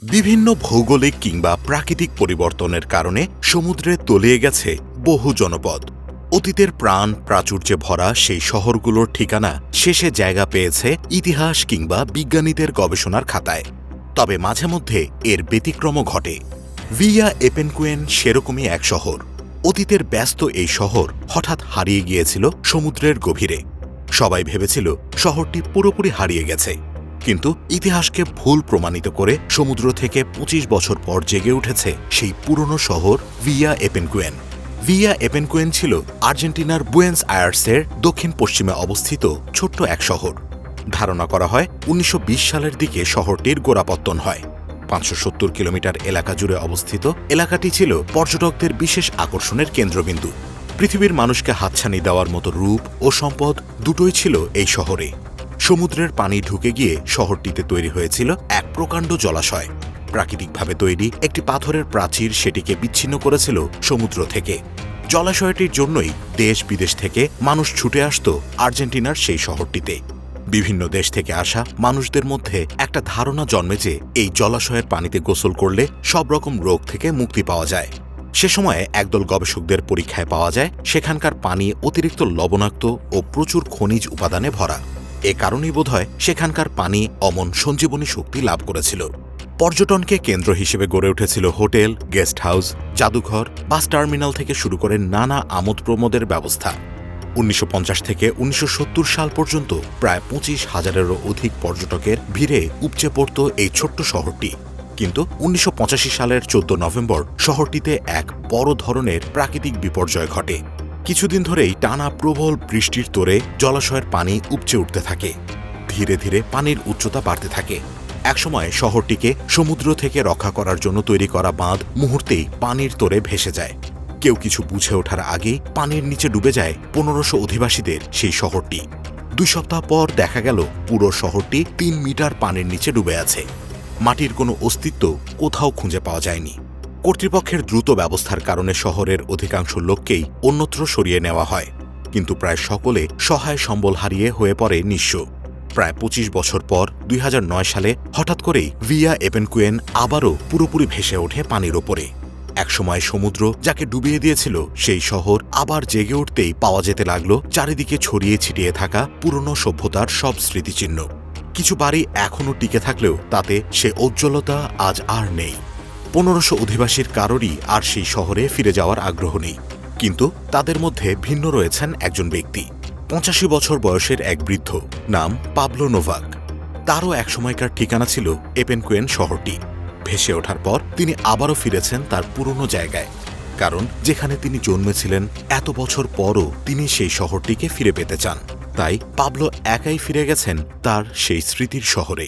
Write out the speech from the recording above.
বিভিন্ন ভৌগোলিক কিংবা প্রাকৃতিক পরিবর্তনের কারণে সমুদ্রে তলিয়ে গেছে বহু জনপদ। অতীতের প্রাণ প্রাচুর্যে ভরা সেই শহরগুলোর ঠিকানা শেষে জায়গা পেয়েছে ইতিহাস কিংবা বিজ্ঞানীদের গবেষণার খাতায়। তবে মাঝে মধ্যে এর ব্যতিক্রমও ঘটে। ভিয়া এপেনকুয়েন সেরকমই এক শহর। অতীতের ব্যস্ত এই শহর হঠাৎ হারিয়ে গিয়েছিল সমুদ্রের গভীরে। সবাই ভেবেছিল শহরটি পুরোপুরি হারিয়ে গেছে, কিন্তু ইতিহাসকে ভুল প্রমাণিত করে সমুদ্র থেকে ২৫ বছর পর জেগে উঠেছে সেই পুরনো শহর ভিয়া এপেনকুয়েন। ভিয়া এপেনকুয়েন ছিল আর্জেন্টিনার বুয়েন্স আয়ার্সের দক্ষিণ পশ্চিমে অবস্থিত ছোট্ট এক শহর। ধারণা করা হয় ১৯২০ সালের দিকে শহরটির গোড়াপত্তন হয়। ৫৭০ কিলোমিটার এলাকা জুড়ে অবস্থিত এলাকাটি ছিল পর্যটকদের বিশেষ আকর্ষণের কেন্দ্রবিন্দু। পৃথিবীর মানুষকে হাতছানি দেওয়ার মতো রূপ ও সম্পদ দুটোই ছিল এই শহরে। সমুদ্রের পানি ঢুকে গিয়ে শহরটিতে তৈরি হয়েছিল এক প্রকাণ্ড জলাশয়। প্রাকৃতিকভাবে তৈরি একটি পাথরের প্রাচীর সেটিকে বিচ্ছিন্ন করেছিল সমুদ্র থেকে। জলাশয়টির জন্যই দেশ বিদেশ থেকে মানুষ ছুটে আসত আর্জেন্টিনার সেই শহরটিতে। বিভিন্ন দেশ থেকে আসা মানুষদের মধ্যে একটা ধারণা জন্মে যে এই জলাশয়ের পানিতে গোসল করলে সব রকম রোগ থেকে মুক্তি পাওয়া যায়। সে সময়ে একদল গবেষকদের পরীক্ষায় পাওয়া যায় সেখানকার পানি অতিরিক্ত লবণাক্ত ও প্রচুর খনিজ উপাদানে ভরা। এ কারণেই বোধহয় সেখানকার পানি অমন সঞ্জীবনী শক্তি লাভ করেছিল। পর্যটনকে কেন্দ্র হিসেবে গড়ে উঠেছিল হোটেল, গেস্ট হাউস, জাদুঘর, বাস টার্মিনাল থেকে শুরু করে নানা আমোদ প্রমোদের ব্যবস্থা। ১৯৫০ থেকে ১৯৭০ সাল পর্যন্ত প্রায় ২৫,০০০-এরও অধিক পর্যটকের ভিড়ে উপচে পড়ত এই ছোট্ট শহরটি। কিন্তু ১৯৮৫ সালের ১৪ নভেম্বর শহরটিতে এক বড় ধরনের প্রাকৃতিক বিপর্যয় ঘটে। কিছুদিন ধরেই টানা প্রবল বৃষ্টির তোড়ে জলাশয়ের পানি উপচে উঠতে থাকে। ধীরে ধীরে পানির উচ্চতা বাড়তে থাকে। একসময় শহরটিকে সমুদ্র থেকে রক্ষা করার জন্য তৈরি করা বাঁধ মুহূর্তেই পানির তোড়ে ভেসে যায়। কেউ কিছু বুঝে ওঠার আগেই পানির নিচে ডুবে যায় ১৫০০ অধিবাসীদের সেই শহরটি। ২ সপ্তাহ পর দেখা গেল পুরো শহরটি ৩ মিটার পানির নিচে ডুবে আছে। মাটির কোনো অস্তিত্ব কোথাও খুঁজে পাওয়া যায়নি। কর্তৃপক্ষের দ্রুত ব্যবস্থার কারণে শহরের অধিকাংশ লোককেই অন্যত্র সরিয়ে নেওয়া হয়, কিন্তু প্রায় সকলে সহায় সম্বল হারিয়ে হয়ে পড়ে নিঃস্ব। প্রায় ২৫ বছর পর ২০০৯ সালে হঠাৎ করেই ভিয়া এপেনকুয়েন আবারও পুরোপুরি ভেসে ওঠে পানির ওপরে। একসময় সমুদ্র যাকে ডুবিয়ে দিয়েছিল সেই শহর আবার জেগে উঠতেই পাওয়া যেতে লাগল চারিদিকে ছড়িয়ে ছিটিয়ে থাকা পুরনো সভ্যতার সব স্মৃতিচিহ্ন। কিছু বাড়ি এখনও টিকে থাকলেও তাতে সে উজ্জ্বলতা আজ আর নেই। ১৫০০ অধিবাসীর কারোরই আর সেই শহরে ফিরে যাওয়ার আগ্রহ নেই। কিন্তু তাদের মধ্যে ভিন্ন রয়েছেন একজন ব্যক্তি, ৮৫ বছর বয়সের এক বৃদ্ধ, নাম পাবলো নোভাক। তারও একসময়কার ঠিকানা ছিল এপেনকুয়েন শহরটি। ভেসে ওঠার পর তিনি আবারও ফিরেছেন তার পুরনো জায়গায়, কারণ যেখানে তিনি জন্মেছিলেন এত বছর পরও তিনি সেই শহরটিকে ফিরে পেতে চান। তাই পাবলো একাই ফিরে গেছেন তার সেই স্মৃতির শহরে।